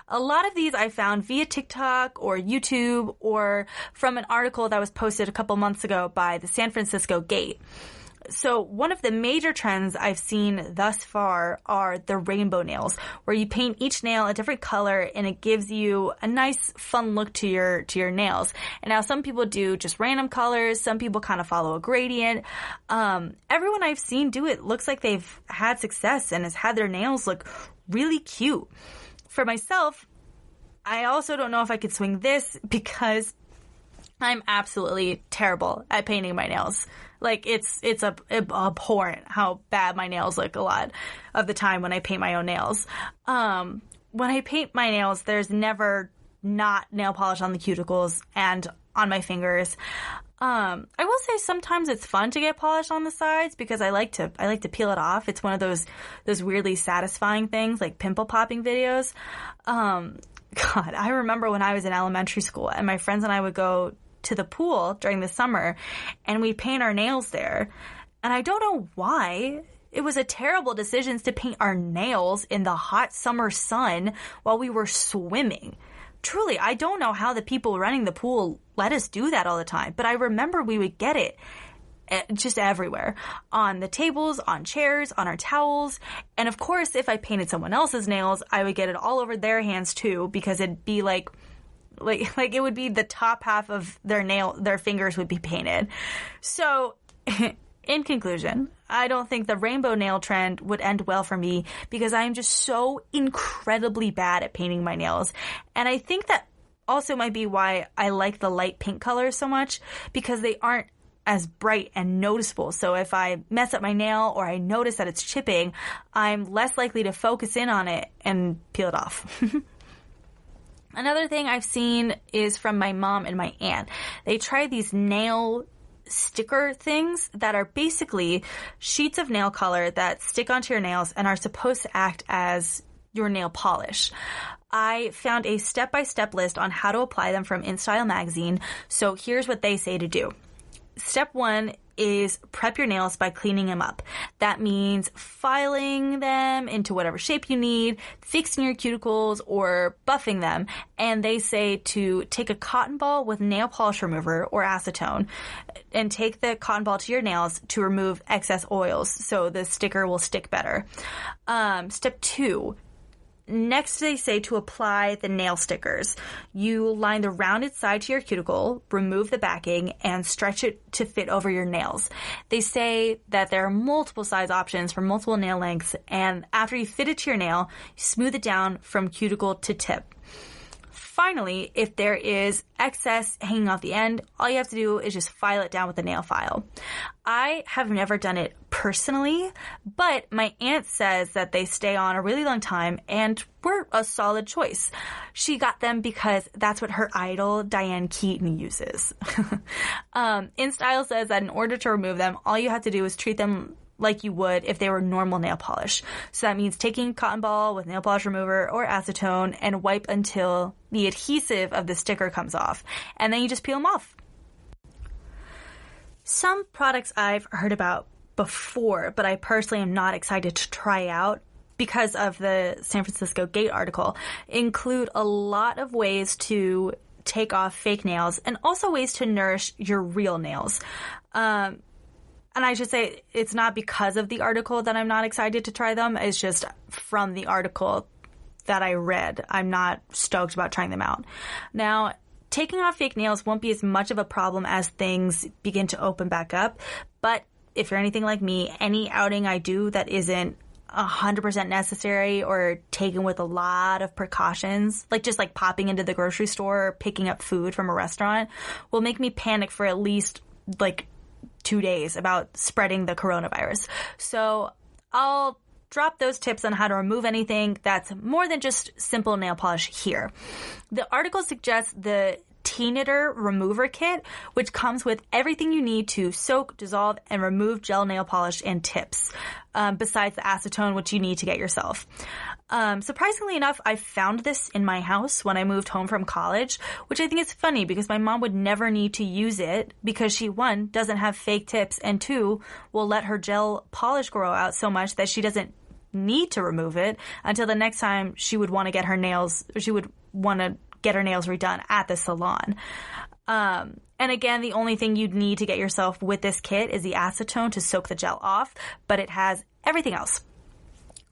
A lot of these I found via TikTok or YouTube or from an article that was posted a couple months ago by the San Francisco Gate. So one of the major trends I've seen thus far are the rainbow nails, where you paint each nail a different color and it gives you a nice fun look to your nails. And now some people do just random colors, some people kind of follow a gradient. Everyone I've seen do it looks like they've had success and has had their nails look really cute. For myself, I also don't know if I could swing this because I'm absolutely terrible at painting my nails. Like, it's abhorrent how bad my nails look a lot of the time when I paint my own nails. When I paint my nails, there's never not nail polish on the cuticles and on my fingers. I will say sometimes it's fun to get polish on the sides because I like to peel it off. It's one of those weirdly satisfying things, like pimple popping videos. God, I remember when I was in elementary school and my friends and I would go to the pool during the summer and we'd paint our nails there. And I don't know why. It was a terrible decision to paint our nails in the hot summer sun while we were swimming. Truly, I don't know how the people running the pool let us do that all the time, but I remember we would get it just everywhere. On the tables, on chairs, on our towels. And of course, if I painted someone else's nails, I would get it all over their hands too, because it'd be like it would be the top half of their fingers would be painted. So in conclusion, I don't think the rainbow nail trend would end well for me because I am just so incredibly bad at painting my nails. And I think that also might be why I like the light pink colors so much, because they aren't as bright and noticeable. So if I mess up my nail or I notice that it's chipping, I'm less likely to focus in on it and peel it off. Another thing I've seen is from my mom and my aunt. They tried these nail sticker things that are basically sheets of nail color that stick onto your nails and are supposed to act as your nail polish. I found a step-by-step list on how to apply them from InStyle magazine, so here's what they say to do. Step 1 is prep your nails by cleaning them up. That means filing them into whatever shape you need, fixing your cuticles, or buffing them. And they say to take a cotton ball with nail polish remover or acetone and take the cotton ball to your nails to remove excess oils so the sticker will stick better. Step 2. Next, they say to apply the nail stickers. You line the rounded side to your cuticle, remove the backing, and stretch it to fit over your nails. They say that there are multiple size options for multiple nail lengths, and after you fit it to your nail, you smooth it down from cuticle to tip. finally, if there is excess hanging off the end, all you have to do is just file it down with a nail file. I have never done it personally, but my aunt says that they stay on a really long time and were a solid choice. She got them because that's what her idol, Diane Keaton, uses. InStyle says that in order to remove them, all you have to do is treat them like you would if they were normal nail polish. So that means taking cotton ball with nail polish remover or acetone and wipe until the adhesive of the sticker comes off. And then you just peel them off. Some products I've heard about before, but I personally am not excited to try out because of the San Francisco Gate article, include a lot of ways to take off fake nails and also ways to nourish your real nails. And I should say it's not because of the article that I'm not excited to try them. It's just from the article that I read. I'm not stoked about trying them out. Now, taking off fake nails won't be as much of a problem as things begin to open back up. But if you're anything like me, any outing I do that isn't 100% necessary or taken with a lot of precautions, like just like popping into the grocery store or picking up food from a restaurant, will make me panic for at least like 2 days about spreading the coronavirus. So I'll drop those tips on how to remove anything that's more than just simple nail polish here. The article suggests the T-Knitter Remover Kit, which comes with everything you need to soak, dissolve, and remove gel nail polish and tips, besides the acetone, which you need to get yourself. Surprisingly enough, I found this in my house when I moved home from college, which I think is funny because my mom would never need to use it because she, 1, doesn't have fake tips, and 2, will let her gel polish grow out so much that she doesn't need to remove it until the next time she would want to get her nails, or she would want to get her nails redone at the salon. And again, the only thing you'd need to get yourself with this kit is the acetone to soak the gel off, but it has everything else.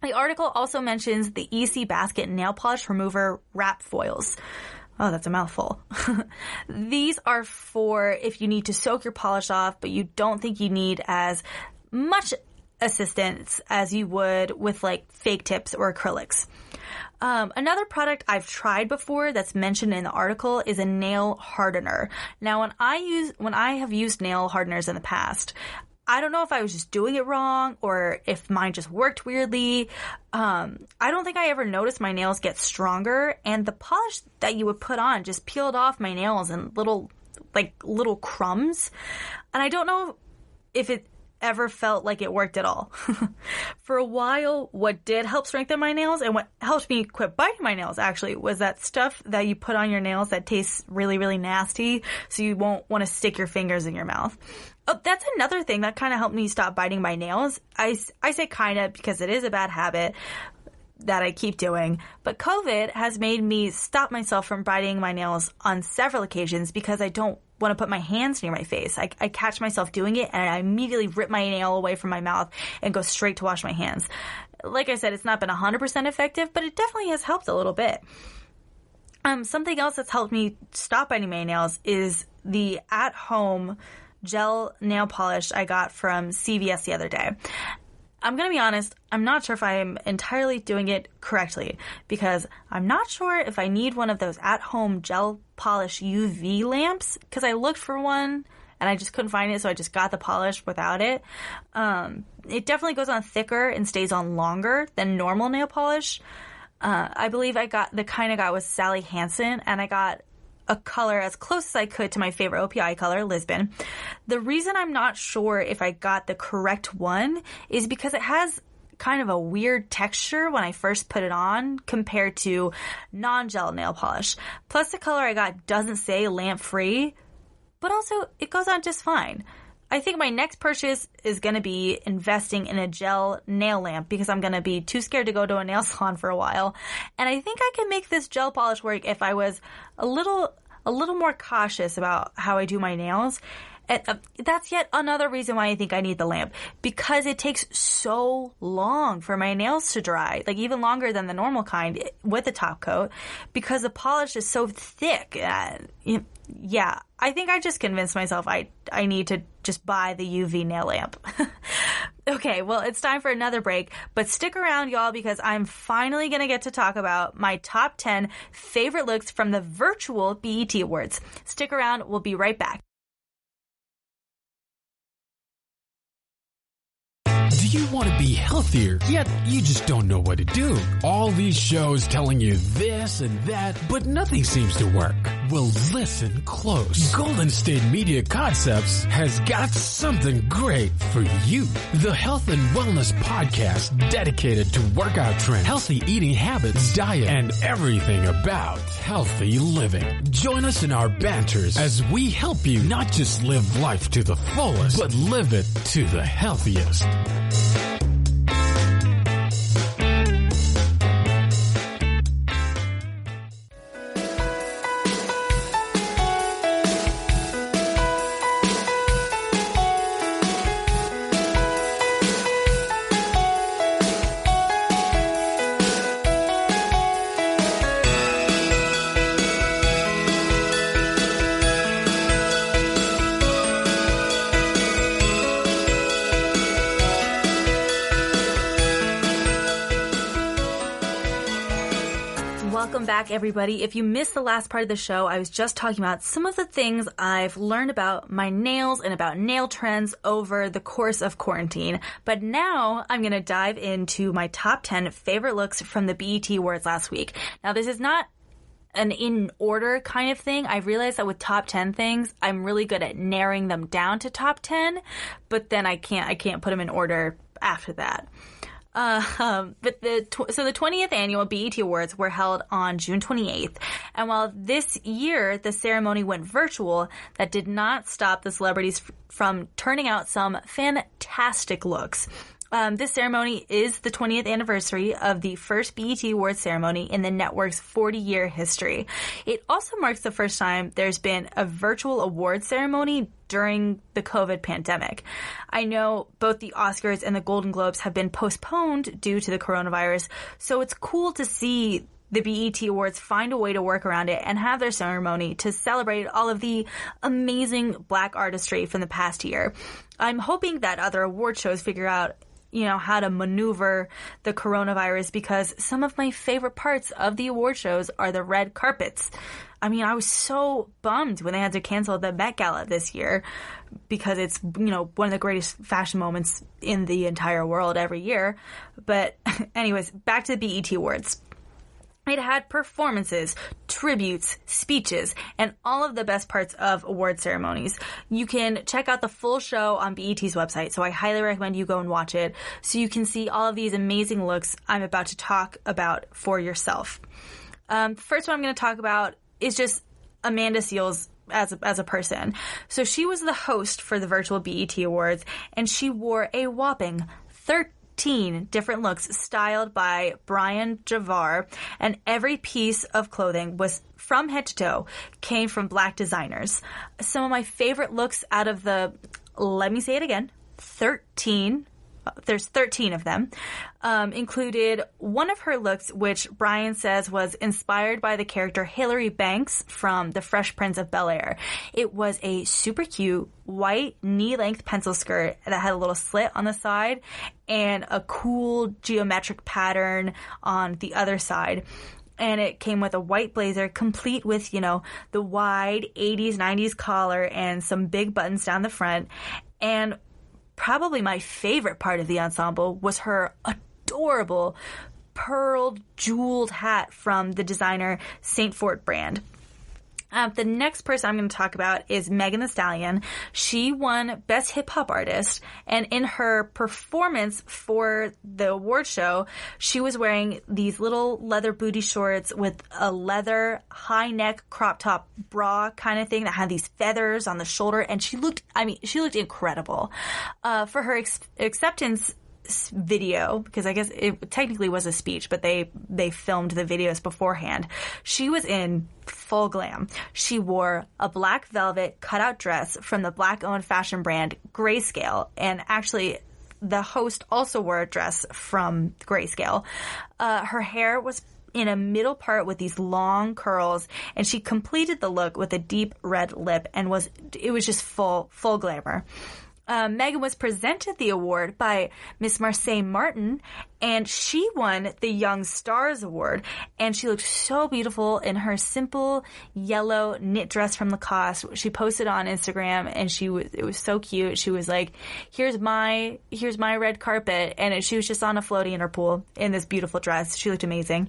The article also mentions the EC Basket nail polish remover wrap foils. Oh, that's a mouthful. These are for if you need to soak your polish off, but you don't think you need as much assistance as you would with like fake tips or acrylics. Another product I've tried before that's mentioned in the article is a nail hardener. Now, when I have used nail hardeners in the past, I don't know if I was just doing it wrong or if mine just worked weirdly. I don't think I ever noticed my nails get stronger, and the polish that you would put on just peeled off my nails in little crumbs. And I don't know if it ever felt like it worked at all. For a while, what did help strengthen my nails and what helped me quit biting my nails actually was that stuff that you put on your nails that tastes really, really nasty, so you won't want to stick your fingers in your mouth. Oh, that's another thing that kind of helped me stop biting my nails. I say kind of because it is a bad habit that I keep doing, but COVID has made me stop myself from biting my nails on several occasions because I don't want to put my hands near my face. I catch myself doing it and I immediately rip my nail away from my mouth and go straight to wash my hands. Like I said, it's not been 100% effective, but it definitely has helped a little bit. Something else that's helped me stop biting my nails is the at-home gel nail polish I got from CVS the other day. I'm going to be honest, I'm not sure if I'm entirely doing it correctly because I'm not sure if I need one of those at-home gel polish UV lamps because I looked for one and I just couldn't find it, so I just got the polish without it. It definitely goes on thicker and stays on longer than normal nail polish. I believe I got the kind I got was Sally Hansen, and I got a color as close as I could to my favorite OPI color, Lisbon. The reason I'm not sure if I got the correct one is because it has kind of a weird texture when I first put it on compared to non-gel nail polish. Plus the color I got doesn't say lamp free, but also it goes on just fine. I think my next purchase is going to be investing in a gel nail lamp because I'm going to be too scared to go to a nail salon for a while. And I think I can make this gel polish work if I was a little more cautious about how I do my nails. And that's yet another reason why I think I need the lamp, because it takes so long for my nails to dry, like even longer than the normal kind with a top coat, because the polish is so thick. Yeah, I think I just convinced myself I need to just buy the UV nail lamp. Okay, well, it's time for another break, but stick around, y'all, because I'm finally going to get to talk about my top 10 favorite looks from the virtual BET Awards. Stick around. We'll be right back. Do you want to be healthier, yet you just don't know what to do? All these shows telling you this and that, but nothing seems to work. Well, listen close. Golden State Media Concepts has got something great for you. The Health and Wellness Podcast dedicated to workout trends, healthy eating habits, diet, and everything about healthy living. Join us in our banters as we help you not just live life to the fullest, but live it to the healthiest. Welcome back, everybody. If you missed the last part of the show, I was just talking about some of the things I've learned about my nails and about nail trends over the course of quarantine. But now I'm going to dive into my top 10 favorite looks from the BET Awards last week. Now, this is not an in order kind of thing. I realized that with top 10 things, I'm really good at narrowing them down to top 10, but then I can't put them in order after that. But the 20th annual BET Awards were held on June 28th. And while this year the ceremony went virtual, that did not stop the celebrities from turning out some fantastic looks. This ceremony is the 20th anniversary of the first BET Awards ceremony in the network's 40-year history. It also marks the first time there's been a virtual awards ceremony during the COVID pandemic. I know both the Oscars and the Golden Globes have been postponed due to the coronavirus, so it's cool to see the BET Awards find a way to work around it and have their ceremony to celebrate all of the amazing Black artistry from the past year. I'm hoping that other award shows figure out how to maneuver the coronavirus, because some of my favorite parts of the award shows are the red carpets. I mean, I was so bummed when they had to cancel the Met Gala this year, because it's, one of the greatest fashion moments in the entire world every year. But anyways, back to the BET Awards. It had performances, tributes, speeches, and all of the best parts of award ceremonies. You can check out the full show on BET's website, so I highly recommend you go and watch it so you can see all of these amazing looks I'm about to talk about for yourself. The first one I'm going to talk about is just Amanda Seales as a person. So she was the host for the virtual BET Awards, and she wore a whopping 13 different looks styled by Brian Javar, and every piece of clothing was from head to toe came from Black designers. Some of my favorite looks out of the, let me say it again, 13, there's 13 of them, included one of her looks, which Brian says was inspired by the character Hilary Banks from The Fresh Prince of Bel-Air. It was a super cute white knee-length pencil skirt that had a little slit on the side and a cool geometric pattern on the other side. And it came with a white blazer complete with, the wide 80s, 90s collar and some big buttons down the front. And probably my favorite part of the ensemble was her adorable pearled jeweled hat from the designer Saint Fort brand. The next person I'm going to talk about is Megan Thee Stallion. She won Best Hip Hop Artist, and in her performance for the award show, she was wearing these little leather booty shorts with a leather high neck crop top bra kind of thing that had these feathers on the shoulder, and she looked incredible. For her acceptance video, because I guess it technically was a speech, but they filmed the videos beforehand. She was in full glam. She wore a black velvet cutout dress from the Black-owned fashion brand Grayscale, and actually the host also wore a dress from Grayscale. Her hair was in a middle part with these long curls, and she completed the look with a deep red lip, and it was just full glamour. Megan was presented the award by Miss Marseille Martin, and she won the Young Stars Award. And she looked so beautiful in her simple yellow knit dress from Lacoste. She posted on Instagram, and it was so cute. She was like, here's my red carpet. And she was just on a floaty in her pool in this beautiful dress. She looked amazing.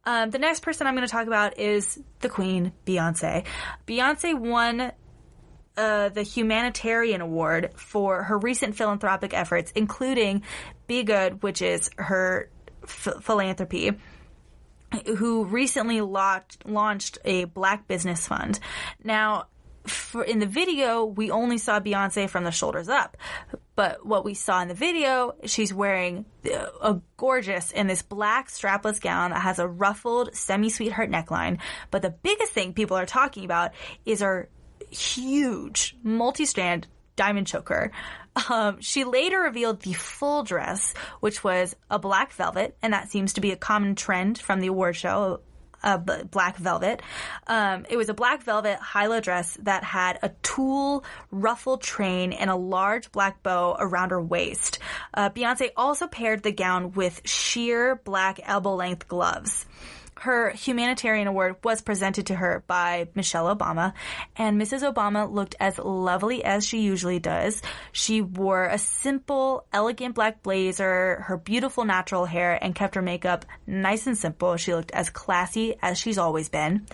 The next person I'm going to talk about is the Queen, Beyonce. Beyonce won the Humanitarian Award for her recent philanthropic efforts, including Be Good, which is her philanthropy, who recently launched a Black Business Fund. Now, in the video, we only saw Beyonce from the shoulders up. But what we saw in the video, she's wearing a gorgeous in this black strapless gown that has a ruffled semi-sweetheart neckline. But the biggest thing people are talking about is her huge multi-strand diamond choker. She later revealed the full dress, which was a black velvet, and that seems to be a common trend from the award show, black velvet. It was a black velvet high-low dress that had a tulle ruffled train and a large black bow around her waist. Beyonce also paired the gown with sheer black elbow-length gloves. Her humanitarian award was presented to her by Michelle Obama, and Mrs. Obama looked as lovely as she usually does. She wore a simple, elegant black blazer, her beautiful natural hair, and kept her makeup nice and simple. She looked as classy as she's always been.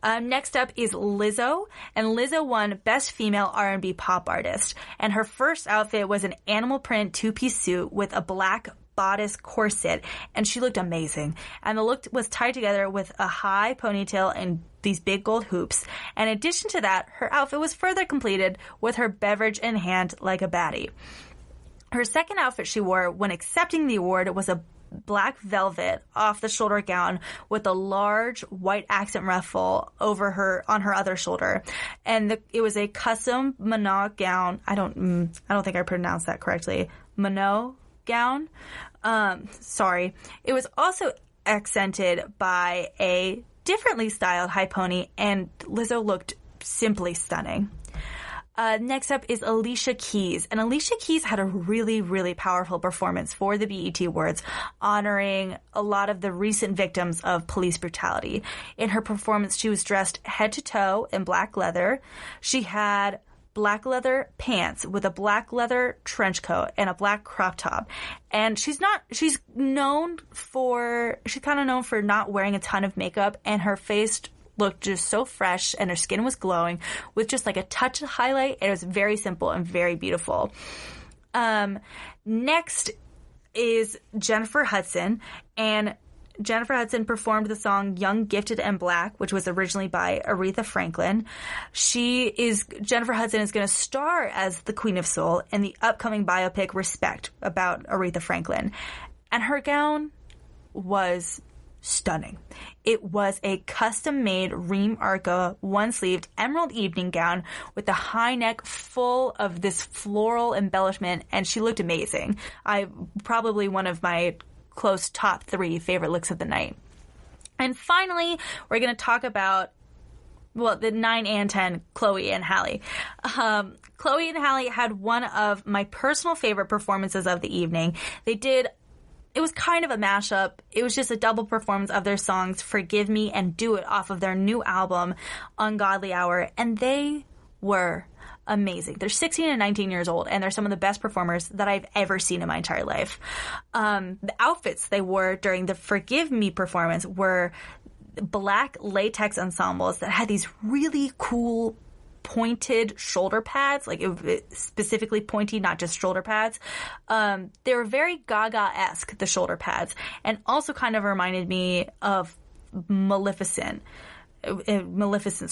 Next up is Lizzo, and Lizzo won Best Female R&B Pop Artist, and her first outfit was an animal print two-piece suit with a black bodice corset, and she looked amazing. And the look was tied together with a high ponytail and these big gold hoops. And in addition to that, her outfit was further completed with her beverage in hand like a baddie. Her second outfit she wore when accepting the award was a black velvet off-the-shoulder gown with a large white accent ruffle on her other shoulder, and it was a custom Manot gown. I don't think I pronounced that correctly. Manot gown. Sorry. It was also accented by a differently styled high pony, and Lizzo looked simply stunning. Next up is Alicia Keys. And Alicia Keys had a really, really powerful performance for the BET Awards, honoring a lot of the recent victims of police brutality. In her performance, she was dressed head to toe in black leather. She had black leather pants with a black leather trench coat and a black crop top. And she's kind of known for not wearing a ton of makeup, and her face looked just so fresh and her skin was glowing with just like a touch of highlight. It was very simple and very beautiful. Next is Jennifer Hudson, and Jennifer Hudson performed the song Young, Gifted, and Black, which was originally by Aretha Franklin. Jennifer Hudson is going to star as the Queen of Soul in the upcoming biopic Respect about Aretha Franklin. And her gown was stunning. It was a custom-made Reem Arca one-sleeved emerald evening gown with a high neck full of this floral embellishment, and she looked amazing. Probably one of my close top 3 favorite looks of the night. And finally, we're going to talk about, the 9 and 10, Chloe and Halle. Chloe and Halle had one of my personal favorite performances of the evening. It was kind of a mashup. It was just a double performance of their songs Forgive Me and Do It off of their new album, Ungodly Hour, and they were amazing. They're 16 and 19 years old, and they're some of the best performers that I've ever seen in my entire life. The outfits they wore during the Forgive Me performance were black latex ensembles that had these really cool pointed shoulder pads, like specifically pointy, not just shoulder pads. They were very Gaga-esque, the shoulder pads, and also kind of reminded me of Maleficent's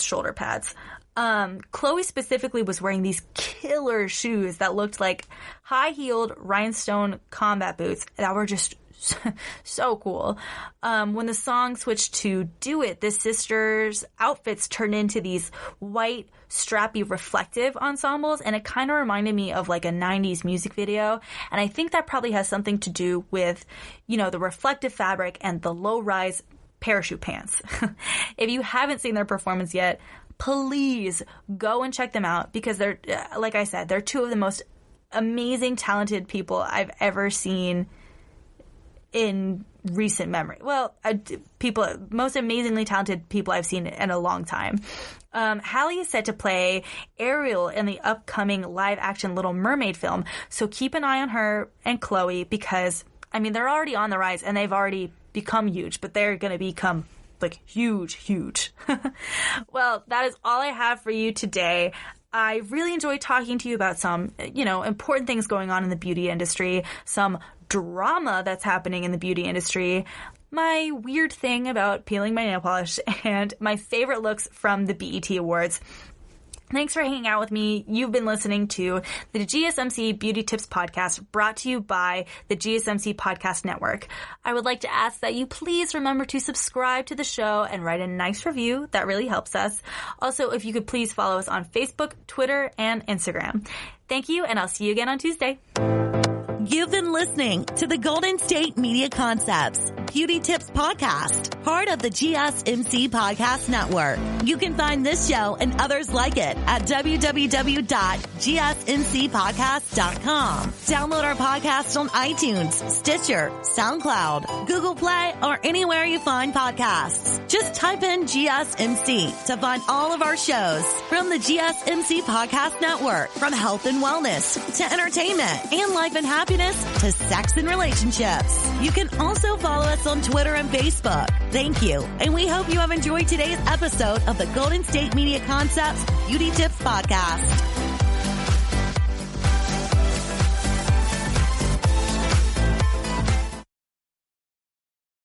shoulder pads. Chloe specifically was wearing these killer shoes that looked like high-heeled rhinestone combat boots that were just so cool. When the song switched to Do It, the sisters' outfits turned into these white, strappy, reflective ensembles, and it kind of reminded me of like a 90s music video, and I think that probably has something to do with, the reflective fabric and the low-rise parachute pants. If you haven't seen their performance yet, please go and check them out, because they're, like I said, they're two of the most amazing, talented people I've ever seen in recent memory. Well, most amazingly talented people I've seen in a long time. Hallie is set to play Ariel in the upcoming live-action Little Mermaid film, so keep an eye on her and Chloe because, I mean, they're already on the rise and they've already become huge, but they're going to become, like, huge. Well, that is all I have for you today. I really enjoyed talking to you about some, important things going on in the beauty industry, some drama that's happening in the beauty industry, my weird thing about peeling my nail polish, and my favorite looks from the BET Awards. Thanks for hanging out with me. You've been listening to the GSMC Beauty Tips Podcast, brought to you by the GSMC Podcast Network. I would like to ask that you please remember to subscribe to the show and write a nice review. That really helps us. Also, if you could please follow us on Facebook, Twitter, and Instagram. Thank you, and I'll see you again on Tuesday. You've been listening to the Golden State Media Concepts Beauty Tips Podcast, part of the GSMC Podcast Network. You can find this show and others like it at www.gsmcpodcast.com. Download our podcast on iTunes, Stitcher, SoundCloud, Google Play, or anywhere you find podcasts. Just type in GSMC to find all of our shows from the GSMC Podcast Network, from health and wellness to entertainment and life and happiness to sex and relationships. You can also follow us on Twitter and Facebook. Thank you, and we hope you have enjoyed today's episode of the Golden State Media Concepts Beauty Tips Podcast.